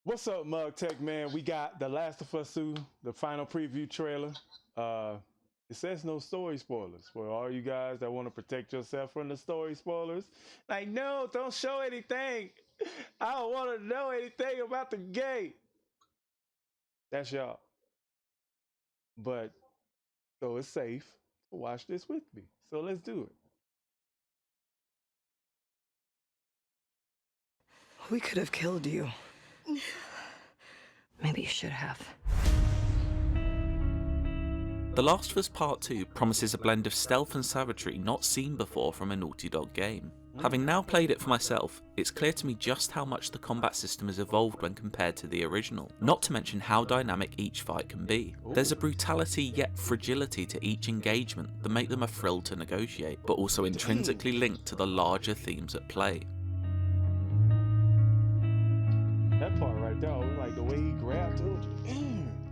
What's up, Mug Tech man? We got The Last of Us 2, the final preview trailer. It says no story spoilers for all you guys that want to protect yourself from the story spoilers. Like, no, don't show anything. I don't want to know anything about the game. That's y'all. But so it's safe to watch this with me. So let's do it. We could have killed you. Maybe you should have. The Last of Us Part 2 promises a blend of stealth and savagery not seen before from a Naughty Dog game. Having now played it for myself, it's clear to me just how much the combat system has evolved when compared to the original, not to mention how dynamic each fight can be. There's a brutality yet fragility to each engagement that make them a thrill to negotiate, but also intrinsically linked to the larger themes at play. That part right there, like the way he grabbed it.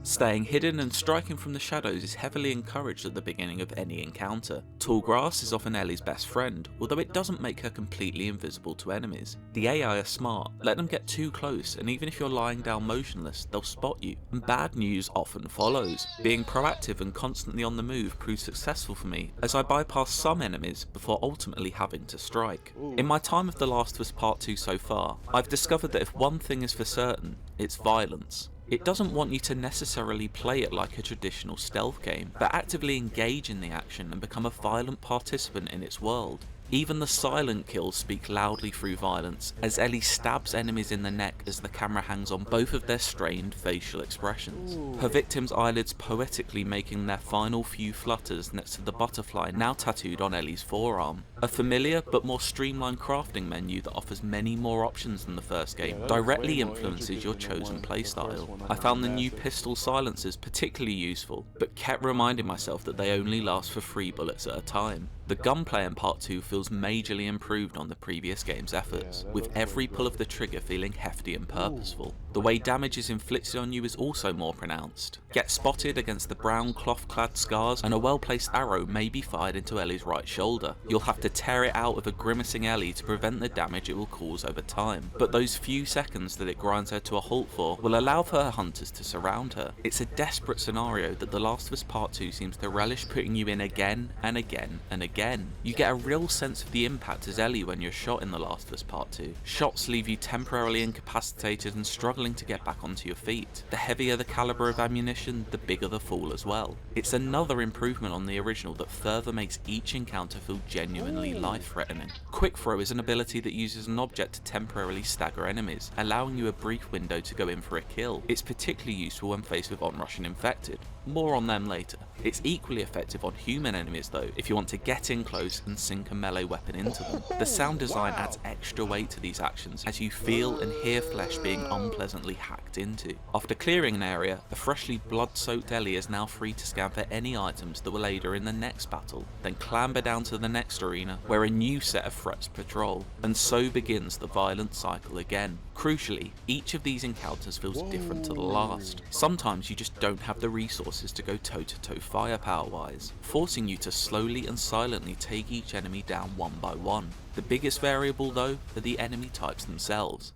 Staying hidden and striking from the shadows is heavily encouraged at the beginning of any encounter. Tall grass is often Ellie's best friend, although it doesn't make her completely invisible to enemies. The AI are smart, let them get too close, and even if you're lying down motionless, they'll spot you. And bad news often follows. Being proactive and constantly on the move proves successful for me, as I bypass some enemies before ultimately having to strike. In my time of The Last of Us Part 2 so far, I've discovered that if one thing is for certain, it's violence. It doesn't want you to necessarily play it like a traditional stealth game, but actively engage in the action and become a violent participant in its world. Even the silent kills speak loudly through violence, as Ellie stabs enemies in the neck as the camera hangs on both of their strained facial expressions. Her victims' eyelids poetically making their final few flutters next to the butterfly now tattooed on Ellie's forearm. A familiar but more streamlined crafting menu that offers many more options than the first game directly influences your chosen playstyle. I found the new pistol silencers particularly useful, but kept reminding myself that they only last for 3 bullets at a time. The gunplay in Part 2 feels majorly improved on the previous game's efforts, with every pull of the trigger feeling hefty and purposeful. The way damage is inflicted on you is also more pronounced. Get spotted against the brown cloth-clad scars, and a well-placed arrow may be fired into Ellie's right shoulder. You'll have to tear it out of a grimacing Ellie to prevent the damage it will cause over time, but those few seconds that it grinds her to a halt for will allow for her hunters to surround her. It's a desperate scenario that The Last of Us Part 2 seems to relish putting you in again and again and again. You get a real sense of the impact as Ellie when you're shot in The Last of Us Part 2. Shots leave you temporarily incapacitated and struggling to get back onto your feet. The heavier the caliber of ammunition, the bigger the fall as well. It's another improvement on the original that further makes each encounter feel genuinely life-threatening. Quick Throw is an ability that uses an object to temporarily stagger enemies, allowing you a brief window to go in for a kill. It's particularly useful when faced with onrushing infected. More on them later. It's equally effective on human enemies though, if you want to get in close and sink a melee weapon into them. The sound design adds extra weight to these actions as you feel and hear flesh being unpleasantly hacked into. After clearing an area, a freshly blood-soaked Ellie is now free to scan for any items that will aid her in the next battle, then clamber down to the next arena where a new set of threats patrol, and so begins the violent cycle again. Crucially, each of these encounters feels different to the last. Sometimes you just don't have the resources to go toe-to-toe firepower-wise, forcing you to slowly and silently take each enemy down one by one. The biggest variable though are the enemy types themselves.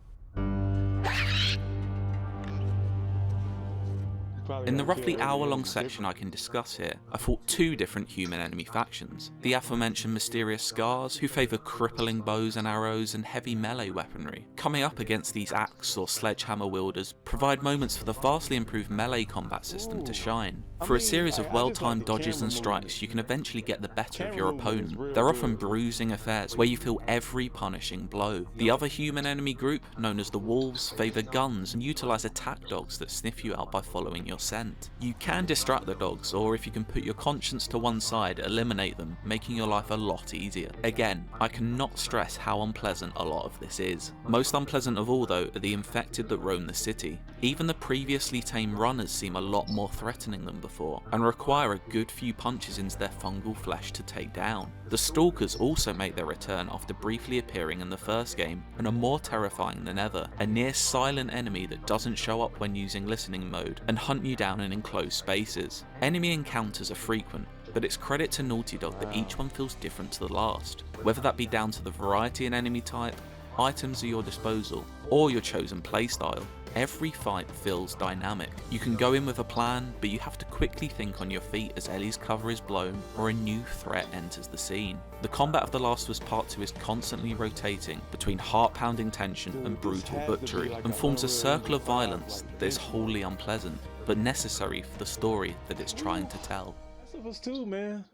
In the roughly hour-long section I can discuss here, I fought 2 different human enemy factions. The aforementioned mysterious Scars, who favour crippling bows and arrows and heavy melee weaponry. Coming up against these axe or sledgehammer wielders provide moments for the vastly improved melee combat system to shine. For a series of well-timed dodges and strikes, you can eventually get the better of your opponent. They're often bruising affairs where you feel every punishing blow. The other human enemy group, known as the Wolves, favour guns and utilise attack dogs that sniff you out by following your scent. You can distract the dogs, or if you can put your conscience to one side, eliminate them, making your life a lot easier. Again, I cannot stress how unpleasant a lot of this is. Most unpleasant of all though are the infected that roam the city. Even the previously tame runners seem a lot more threatening than before, and require a good few punches into their fungal flesh to take down. The Stalkers also make their return after briefly appearing in the first game, and are more terrifying than ever, a near silent enemy that doesn't show up when using listening mode, and hunt you down in enclosed spaces. Enemy encounters are frequent, but it's credit to Naughty Dog that each one feels different to the last, whether that be down to the variety in enemy type, items at your disposal, or your chosen playstyle. Every fight feels dynamic. You can go in with a plan, but you have to quickly think on your feet as Ellie's cover is blown or a new threat enters the scene. The combat of The Last of Us Part 2 is constantly rotating between heart-pounding tension and brutal butchery, and forms a circle of violence that is wholly unpleasant, but necessary for the story that it's trying to tell. Last of Us 2, man.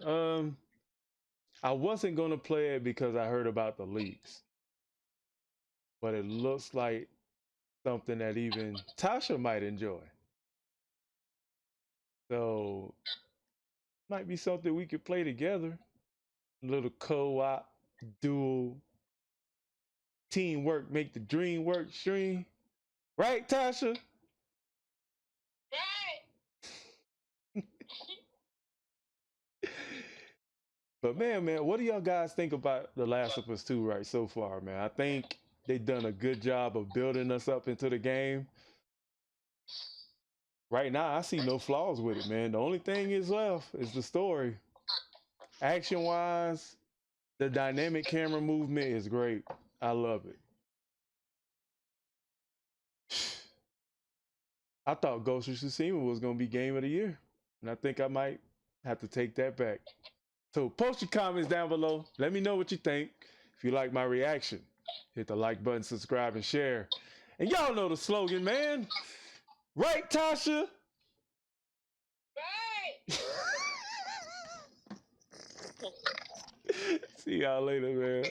I wasn't gonna play it because I heard about the leaks, but it looks like something that even Tasha might enjoy. So might be something we could play together. A little co-op, dual, teamwork, make the dream work stream. Right, Tasha? But man, what do y'all guys think about The Last of Us 2 right so far, man? I think they've done a good job of building us up into the game. Right now, I see no flaws with it, man. The only thing is left is the story. Action-wise, the dynamic camera movement is great. I love it. I thought Ghost of Tsushima was going to be game of the year, and I think I might have to take that back. So post your comments down below. Let me know what you think. If you like my reaction, hit the like button, subscribe, and share. And y'all know the slogan, man. Right, Tasha? Right. See y'all later, man.